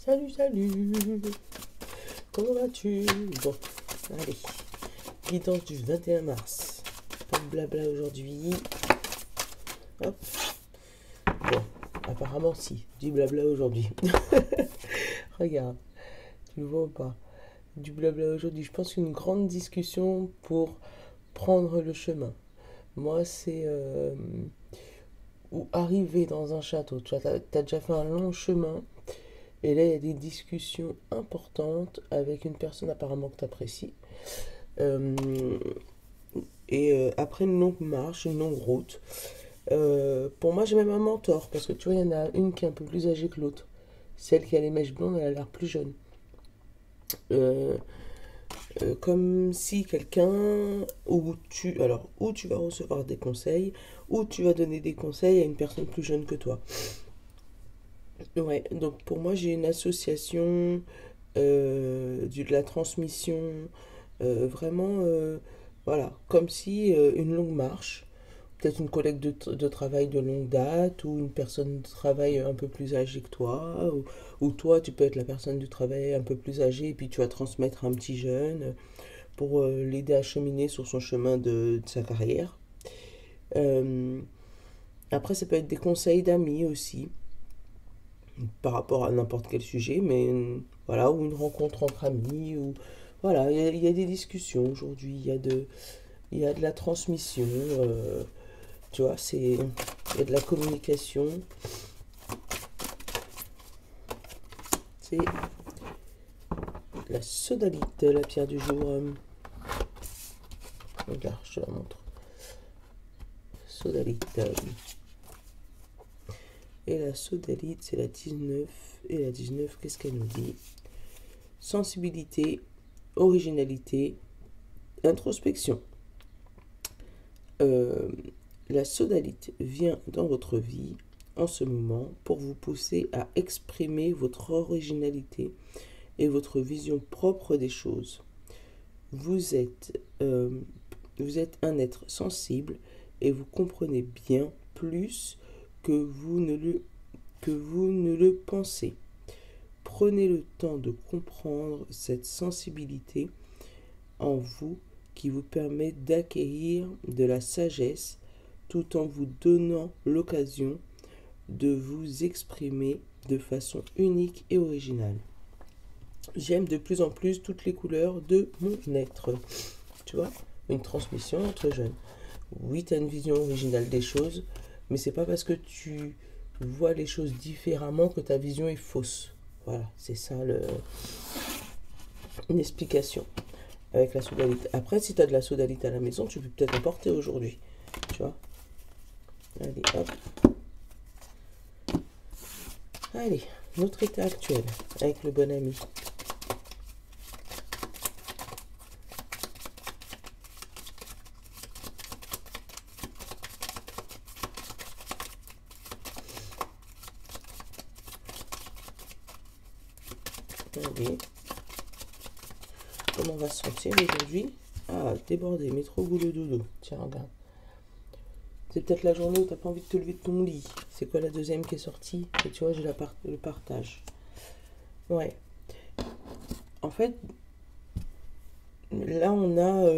Salut, salut. Comment vas-tu? Bon, allez. Guidance du 21 mars. Pas de blabla aujourd'hui. Hop. Bon, apparemment si. Du blabla aujourd'hui. Regarde. Tu le vois ou pas? Du blabla aujourd'hui. Je pense qu'une grande discussion pour prendre le chemin. Moi, c'est ou arriver dans un château. Tu vois, t'as déjà fait un long chemin. Et là, il y a des discussions importantes avec une personne apparemment que tu apprécies. Euh, après une longue marche, une longue route, pour moi, j'ai même un mentor. Parce que tu vois, il y en a une qui est un peu plus âgée que l'autre. Celle qui a les mèches blondes, elle a l'air plus jeune. Euh, comme si quelqu'un, où tu vas recevoir des conseils, ou tu vas donner des conseils à une personne plus jeune que toi. Ouais, donc pour moi, j'ai une association de la transmission, vraiment, voilà, comme si une longue marche, peut-être une collègue de travail de longue date, ou une personne de travail un peu plus âgée que toi, ou toi, tu peux être la personne du travail un peu plus âgée, et puis tu vas transmettre à un petit jeune pour l'aider à cheminer sur son chemin de sa carrière. Euh, Après, ça peut être des conseils d'amis aussi par rapport à n'importe quel sujet, mais voilà, ou une rencontre entre amis, ou voilà, il y a des discussions aujourd'hui, il y a de la transmission, tu vois, il y a de la communication, c'est la sodalite, la pierre du jour. Regarde, je te la montre. Sodalite. Et la sodalite, c'est la 19. Et la 19, qu'est-ce qu'elle nous dit? Sensibilité, originalité, introspection. Euh, la sodalite vient dans votre vie en ce moment pour vous pousser à exprimer votre originalité et votre vision propre des choses. Vous êtes, euh, vous êtes un être sensible et vous comprenez bien plus que vous ne le pensez. Prenez le temps de comprendre cette sensibilité en vous qui vous permet d'acquérir de la sagesse tout en vous donnant l'occasion de vous exprimer de façon unique et originale. J'aime de plus en plus toutes les couleurs de mon être. Tu vois, une transmission entre jeunes. Oui, tu as une vision originale des choses, mais c'est pas parce que tu vois les choses différemment que ta vision est fausse. Voilà, c'est ça une explication avec la sodalite. Après, si tu as de la sodalite à la maison, tu peux peut-être en porter aujourd'hui. Tu vois. Allez, hop. Allez, notre état actuel avec le bon ami. Allez. Comment on va se sentir aujourd'hui? Ah, débordé, mais trop goût le dodo. Tiens, regarde. C'est peut-être la journée où t'as pas envie de te lever de ton lit. C'est quoi la deuxième qui est sortie? Et tu vois, j'ai le partage. Ouais. En fait, là, on a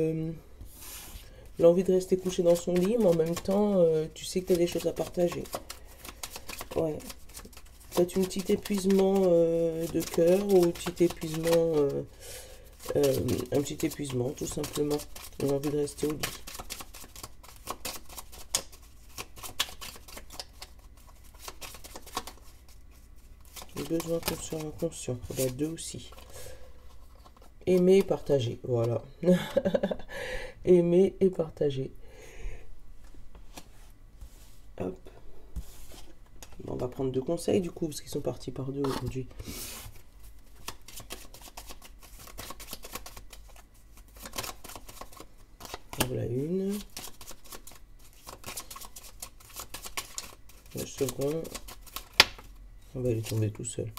l'envie de rester couché dans son lit, mais en même temps, tu sais que tu as des choses à partager. Ouais. Peut-être un petit épuisement de cœur ou un petit épuisement, tout simplement. On a envie de rester au lit. Besoin conscient, inconscient. On a deux aussi. Aimer et partager. Voilà. Aimer et partager. Hop. Bon, on va prendre deux conseils du coup, parce qu'ils sont partis par deux aujourd'hui. Voilà une. Le second. On va les tomber tout seul.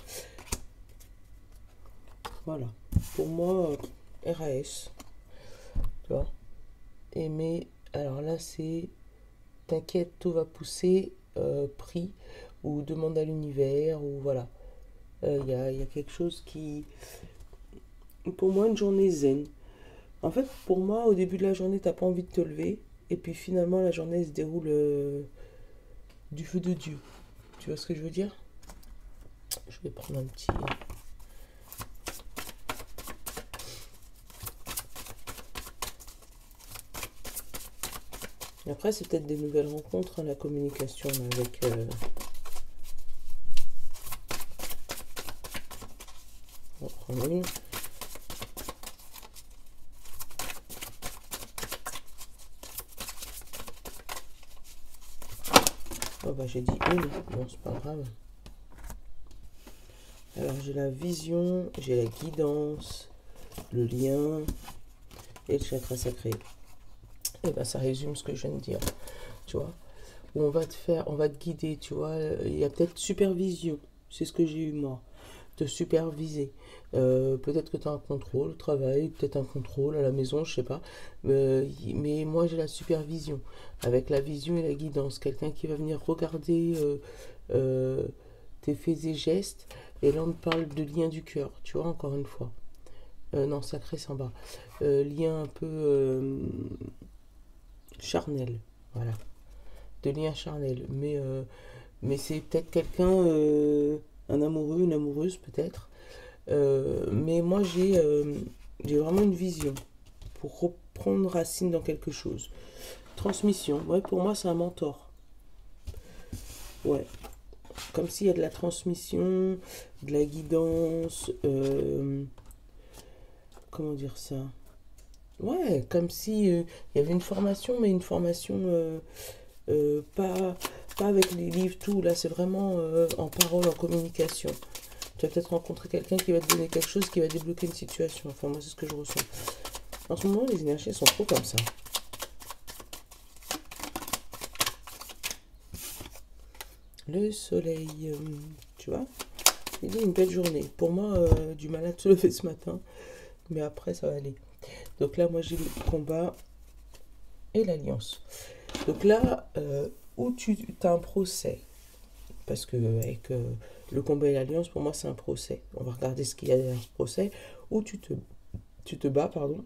Voilà. Pour moi, RAS. Tu vois. Aimer. Alors là, c'est t'inquiète, tout va pousser. Prie. Ou demande à l'univers. Ou voilà. Il y a quelque chose qui... Pour moi, une journée zen. En fait, pour moi, au début de la journée, t'as pas envie de te lever. Et puis finalement, la journée se déroule du feu de Dieu. Tu vois ce que je veux dire? Je vais prendre un petit... Après, c'est peut-être des nouvelles rencontres, hein, la communication là, avec... On va prendre une. Oh bah j'ai dit une, bon c'est pas grave. Alors j'ai la vision, j'ai la guidance, le lien et le chakra sacré. Et bah ça résume ce que je viens de dire, tu vois. Où on va te guider, tu vois. Il y a peut-être supervision, c'est ce que j'ai eu moi, te superviser. Peut-être que tu as un contrôle au travail, peut-être un contrôle à la maison, je sais pas. Mais moi j'ai la supervision, avec la vision et la guidance. Quelqu'un qui va venir regarder tes faits et gestes. Et là on parle de lien du cœur, tu vois, encore une fois. Non, sacré c'est en bas. Lien un peu charnel, voilà. De lien charnel. Mais c'est peut-être quelqu'un, un amoureux, une amoureuse peut-être. Mais moi j'ai vraiment une vision pour reprendre racine dans quelque chose. Transmission, ouais, pour moi c'est un mentor. Ouais, comme s'il y a de la transmission, de la guidance, comment dire ça? Ouais, comme si il y avait une formation, mais une formation pas avec les livres, tout. Là, c'est vraiment en parole, en communication. Tu vas peut-être rencontrer quelqu'un qui va te donner quelque chose qui va débloquer une situation. Enfin, moi, c'est ce que je ressens. En ce moment, les énergies sont trop comme ça. Le soleil, tu vois, il est une belle journée. Pour moi, du mal à se lever ce matin, mais après, ça va aller. Donc là, moi, j'ai le combat et l'alliance. Donc là, où tu as un procès, parce que avec le combat et l'alliance, pour moi, c'est un procès. On va regarder ce qu'il y a derrière ce procès, où tu te bats, pardon,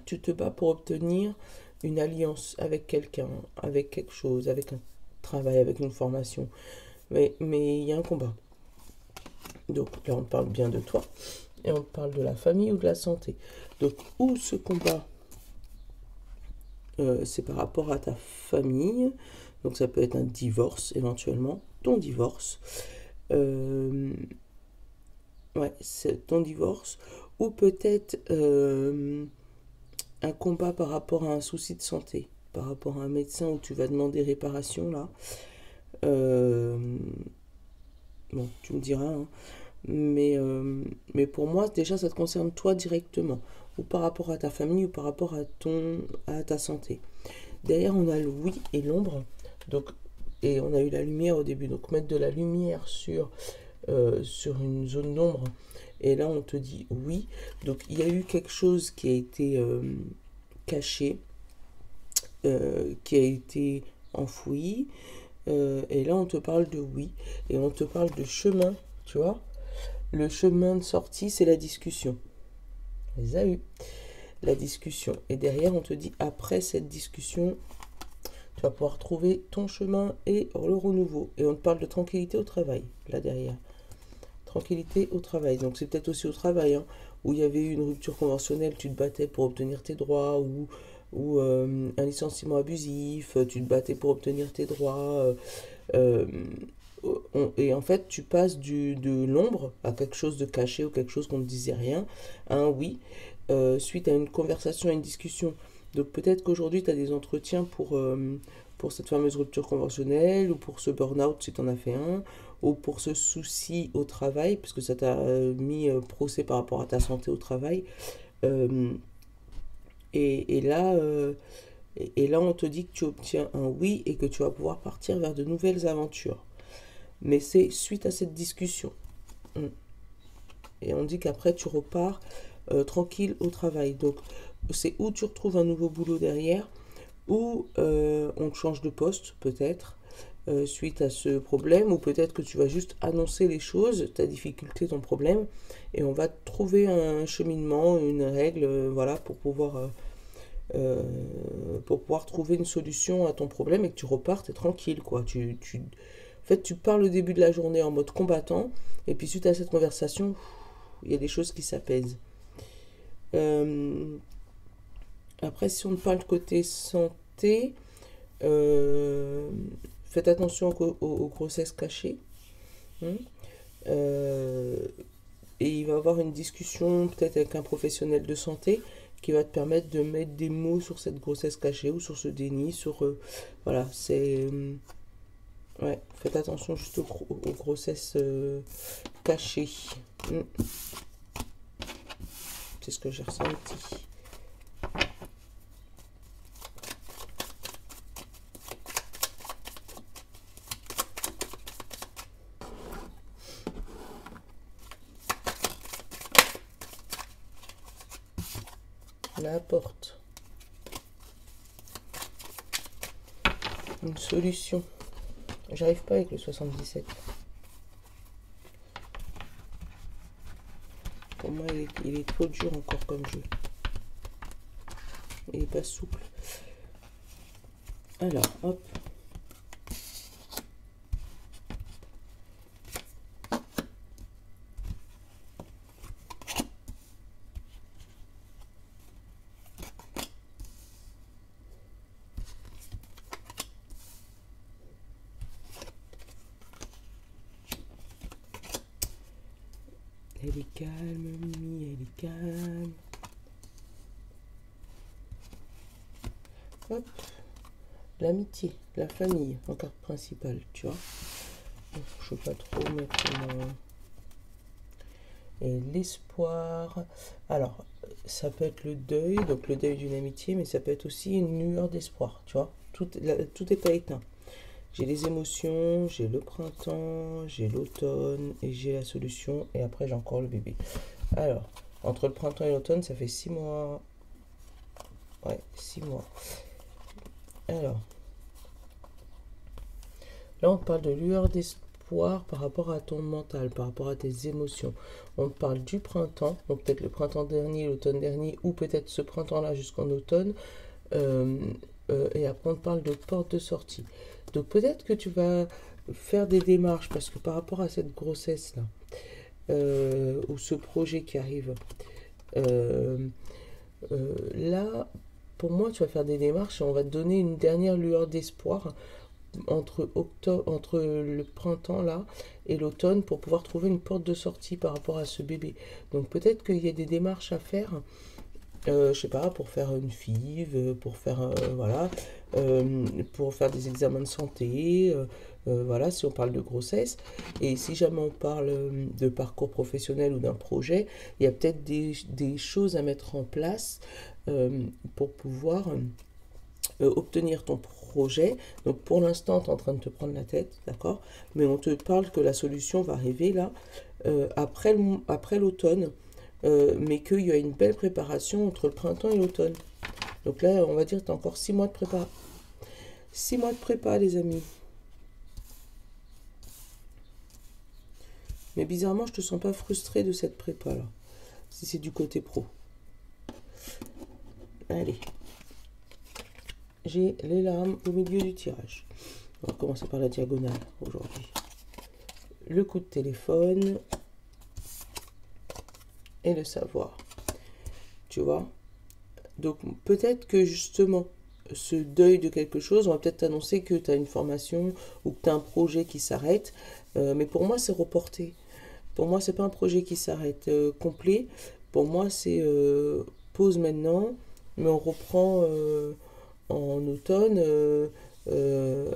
tu te bats pour obtenir une alliance avec quelqu'un, avec quelque chose, avec un travail, avec une formation. Mais il y a un combat. Donc là, on parle bien de toi, et on parle de la famille ou de la santé. Donc, où ce combat, c'est par rapport à ta famille. Donc ça peut être un divorce éventuellement, ton divorce. Ouais, c'est ton divorce. Ou peut-être un combat par rapport à un souci de santé, par rapport à un médecin où tu vas demander réparation là. Bon, tu me diras, hein. Mais pour moi, déjà, ça te concerne toi directement, ou par rapport à ta famille, ou par rapport à ta santé. Derrière, on a le oui et l'ombre. Donc, et on a eu la lumière au début. Donc, mettre de la lumière sur une zone d'ombre. Et là, on te dit oui. Donc, il y a eu quelque chose qui a été caché, qui a été enfoui. Et là, on te parle de oui. Et on te parle de chemin, tu vois. Le chemin de sortie, c'est la discussion. On les a eu. La discussion. Et derrière, on te dit, après cette discussion, tu vas pouvoir trouver ton chemin et le renouveau. Et on te parle de tranquillité au travail, là derrière. Tranquillité au travail. Donc c'est peut-être aussi au travail, hein, où il y avait eu une rupture conventionnelle, tu te battais pour obtenir tes droits, ou un licenciement abusif, tu te battais pour obtenir tes droits. Et en fait, tu passes de l'ombre à quelque chose de caché ou quelque chose qu'on ne disait rien, à un oui, suite à une conversation, à une discussion. Donc peut-être qu'aujourd'hui, tu as des entretiens pour cette fameuse rupture conventionnelle, ou pour ce burn-out si tu en as fait un, ou pour ce souci au travail, parce que ça t'a mis procès par rapport à ta santé au travail. Euh, et là, et là, on te dit que tu obtiens un oui et que tu vas pouvoir partir vers de nouvelles aventures. Mais c'est suite à cette discussion. Et on dit qu'après, tu repars tranquille au travail. Donc, c'est où tu retrouves un nouveau boulot derrière, ou on te change de poste, peut-être. suite à ce problème, ou peut-être que tu vas juste annoncer les choses, ta difficulté, ton problème, et on va trouver un cheminement, une règle, voilà, pour pouvoir trouver une solution à ton problème et que tu repartes tranquille, quoi. En fait, tu pars le début de la journée en mode combattant, et puis suite à cette conversation, il y a des choses qui s'apaisent. Euh, Après, si on parle côté santé, euh, faites attention aux grossesses cachées. Hein. Euh, et il va y avoir une discussion peut-être avec un professionnel de santé qui va te permettre de mettre des mots sur cette grossesse cachée ou sur ce déni, voilà, ouais, faites attention juste aux grossesses cachées. Mm. C'est ce que j'ai ressenti. La porte. Une solution. J'arrive pas avec le 77. Pour moi, il est trop dur encore comme jeu. Il est pas souple. Alors, hop. Elle est calme, Mimi, elle est calme. Hop. L'amitié, la famille, en carte principale, tu vois. Je ne veux pas trop mettre et l'espoir. Alors, ça peut être le deuil, donc le deuil d'une amitié, mais ça peut être aussi une lueur d'espoir, tu vois. Tout n'est pas éteint. J'ai les émotions, j'ai le printemps, j'ai l'automne et j'ai la solution. Et après, j'ai encore le bébé. Alors, entre le printemps et l'automne, ça fait 6 mois. Ouais, 6 mois. Alors, là, on parle de lueur d'espoir par rapport à ton mental, par rapport à tes émotions. On parle du printemps, donc peut-être le printemps dernier, l'automne dernier, ou peut-être ce printemps-là jusqu'en automne. Et après, on parle de porte de sortie. Donc peut-être que tu vas faire des démarches, parce que par rapport à cette grossesse-là, ou ce projet qui arrive, là, pour moi, tu vas faire des démarches et on va te donner une dernière lueur d'espoir entre le printemps là et l'automne pour pouvoir trouver une porte de sortie par rapport à ce bébé. Donc peut-être qu'il y a des démarches à faire, je sais pas, pour faire une FIV, pour faire voilà, pour faire des examens de santé, voilà, si on parle de grossesse. Et si jamais on parle de parcours professionnel ou d'un projet, il y a peut-être des choses à mettre en place pour pouvoir obtenir ton projet. Donc pour l'instant, tu es en train de te prendre la tête, d'accord? Mais on te parle que la solution va arriver là, après l'automne, mais qu'il y a une belle préparation entre le printemps et l'automne. Donc là, on va dire que tu as encore 6 mois de prépa. 6 mois de prépa, les amis. Mais bizarrement, je te sens pas frustré de cette prépa là, si c'est du côté pro. Allez. J'ai les larmes au milieu du tirage. On va commencer par la diagonale aujourd'hui. Le coup de téléphone et le savoir. Tu vois? Donc peut-être que justement, ce deuil de quelque chose, on va peut-être t'annoncer que tu as une formation ou que tu as un projet qui s'arrête. Mais pour moi, c'est reporté. Pour moi, c'est pas un projet qui s'arrête complet. Pour moi, c'est pause maintenant, mais on reprend en automne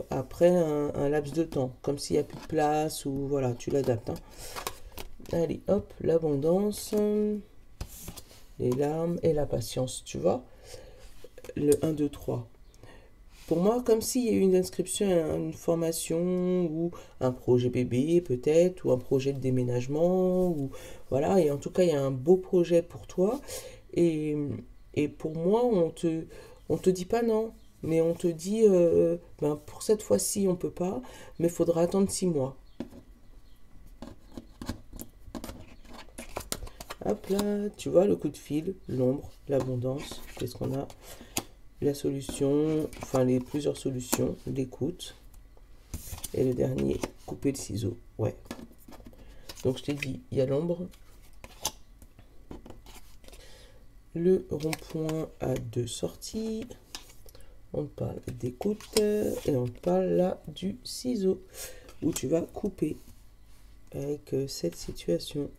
après un laps de temps, comme s'il n'y a plus de place ou voilà, tu l'adaptes. Hein. Allez, hop, l'abondance, les larmes et la patience, tu vois. Le 1, 2, 3. Pour moi, comme s'il y a eu une inscription à une formation ou un projet bébé peut-être, ou un projet de déménagement, ou voilà, et en tout cas, il y a un beau projet pour toi. Et, et pour moi, on te dit pas non. mais on te dit, ben, pour cette fois-ci, on peut pas, mais il faudra attendre 6 mois. Hop là, tu vois, le coup de fil, l'ombre, l'abondance, qu'est-ce qu'on a? La solution, enfin les plusieurs solutions, l'écoute. Et le dernier, couper le ciseau. Ouais. Donc je t'ai dit, il y a l'ombre. Le rond-point a 2 sorties. On parle d'écoute et on parle là du ciseau où tu vas couper avec cette situation.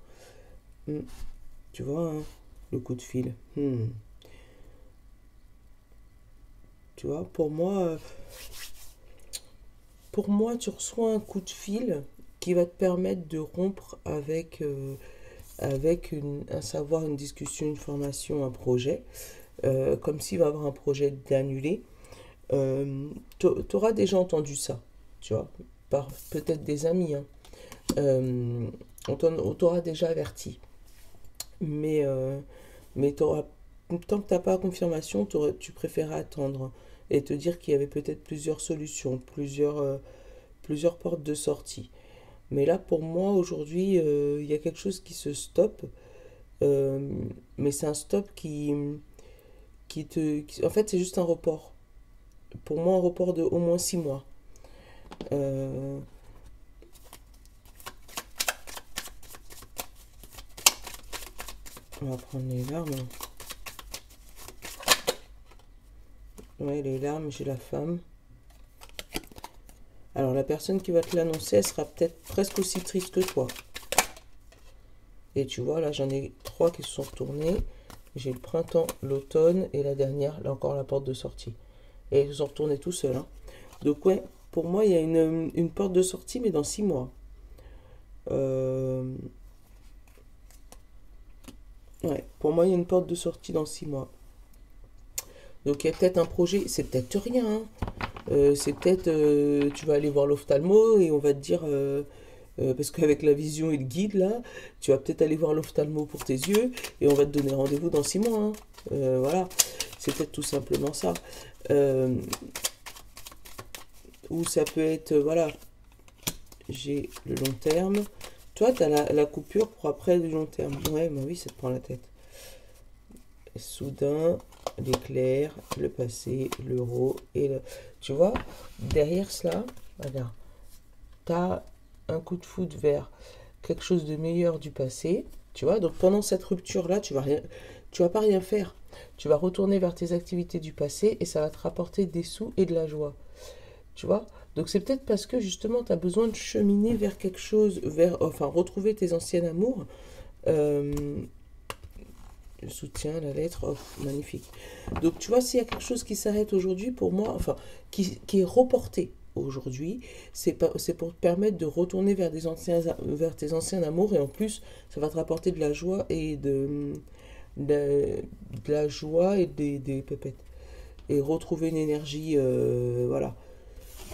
Tu vois, hein, le coup de fil. Tu vois, pour moi, tu reçois un coup de fil qui va te permettre de rompre avec, un savoir, une discussion, une formation, un projet, comme s'il va y avoir un projet d'annulé. Tu auras déjà entendu ça, tu vois, par peut-être des amis, hein. On t'aura déjà averti. Mais tant que tu n'as pas la confirmation, tu préfères attendre et te dire qu'il y avait peut-être plusieurs solutions, plusieurs portes de sortie. Mais là, pour moi, aujourd'hui, il y a quelque chose qui se stoppe. Mais c'est un stop en fait, c'est juste un report. Pour moi, un report de au moins 6 mois. Euh, on va prendre les larmes. Ouais, les larmes, j'ai la femme. Alors, la personne qui va te l'annoncer, elle sera peut-être presque aussi triste que toi. Et tu vois, là, j'en ai 3 qui se sont retournés. J'ai le printemps, l'automne et la dernière, là encore, la porte de sortie. Et ils se sont retournés tout seuls, hein. Donc, ouais, pour moi, il y a une porte de sortie, mais dans 6 mois. Ouais, pour moi, il y a une porte de sortie dans 6 mois. Donc, il y a peut-être un projet, c'est peut-être rien, hein. C'est peut-être, tu vas aller voir l'ophtalmo et on va te dire, parce qu'avec la vision et le guide, là, tu vas peut-être aller voir l'ophtalmo pour tes yeux et on va te donner rendez-vous dans 6 mois, hein. Voilà, c'est peut-être tout simplement ça. Ou ça peut être, voilà, j'ai le long terme. Toi, tu as la coupure pour après le long terme. Ouais, bah oui, ça te prend la tête. Soudain, l'éclair, le passé, l'euro et le... Tu vois, derrière cela, regarde, tu as un coup de foudre vers quelque chose de meilleur du passé. Tu vois, donc pendant cette rupture-là, tu vas pas rien faire. Tu vas retourner vers tes activités du passé et ça va te rapporter des sous et de la joie. Tu vois, donc c'est peut-être parce que justement tu as besoin de cheminer vers quelque chose, enfin retrouver tes anciens amours. Le soutien, la lettre, oh, magnifique. Donc tu vois, s'il y a quelque chose qui s'arrête aujourd'hui, pour moi, enfin, qui est reporté aujourd'hui, c'est pour te permettre de retourner vers tes anciens amours, et en plus, ça va te rapporter de la joie et de la joie et des pépettes. Et retrouver une énergie, voilà.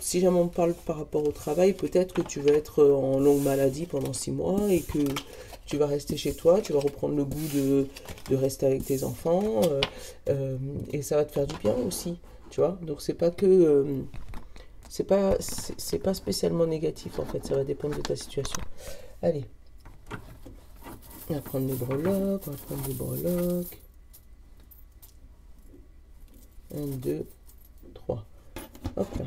Si jamais on me parle par rapport au travail, peut-être que tu vas être en longue maladie pendant 6 mois et que tu vas rester chez toi, tu vas reprendre le goût de rester avec tes enfants et ça va te faire du bien aussi, tu vois. Donc c'est pas que c'est pas spécialement négatif en fait, ça va dépendre de ta situation. Allez, on va prendre les breloques, on va prendre les breloques. 1, 2, 3. Hop là.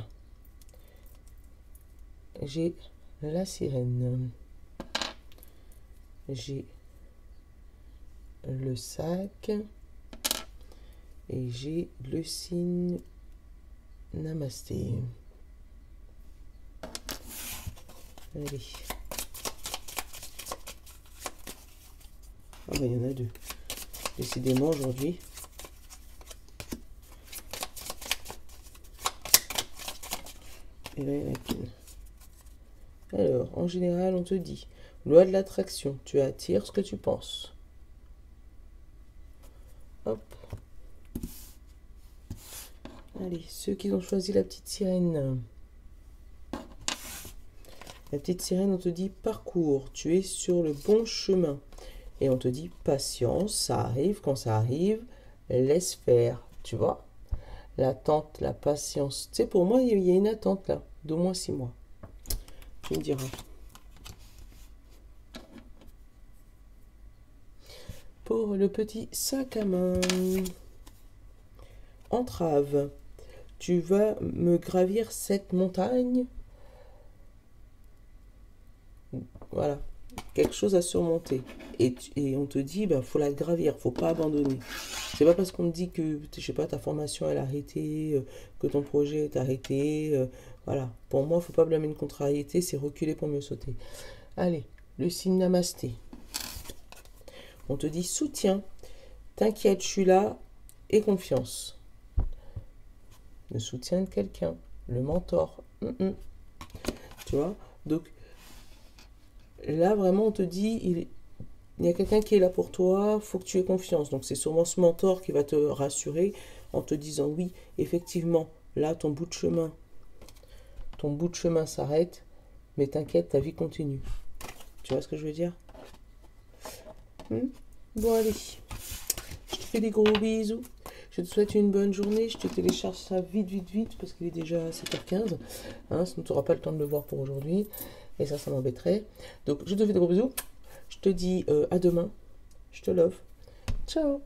J'ai la sirène. J'ai le sac. Et j'ai le signe Namasté. Allez. Ah bah il y en a 2. Décidément aujourd'hui. Et là il y en a qu'une. Alors, en général, on te dit, loi de l'attraction, tu attires ce que tu penses. Hop. Allez, ceux qui ont choisi la petite sirène. La petite sirène, on te dit, parcours, tu es sur le bon chemin. Et on te dit, patience, ça arrive quand ça arrive, laisse faire, tu vois. L'attente, la patience. Tu sais, pour moi, il y a une attente là, d'au moins 6 mois. Tu me diras. Pour le petit sac à main. Entrave. Tu vas me gravir cette montagne. Voilà. Quelque chose à surmonter. Et on te dit, bah, faut la gravir, faut pas abandonner. C'est pas parce qu'on te dit que, je sais pas, ta formation elle a arrêté, que ton projet est arrêté. Voilà. Pour moi, faut pas blâmer une contrariété, c'est reculer pour mieux sauter. Allez, le signe namasté. On te dit soutien, t'inquiète, je suis là, et confiance. Le soutien de quelqu'un, le mentor. Tu vois? Donc là, vraiment, on te dit, il y a quelqu'un qui est là pour toi, faut que tu aies confiance. Donc c'est sûrement ce mentor qui va te rassurer en te disant oui, effectivement, là, ton bout de chemin s'arrête, mais t'inquiète, ta vie continue. Tu vois ce que je veux dire? Bon, allez, je te fais des gros bisous. Je te souhaite une bonne journée. Je te télécharge ça vite, vite, vite, parce qu'il est déjà 7h15. Hein, sinon, tu n'auras pas le temps de le voir pour aujourd'hui. Et ça m'embêterait. Donc, je te fais des gros bisous. Je te dis à demain. Je te love. Ciao.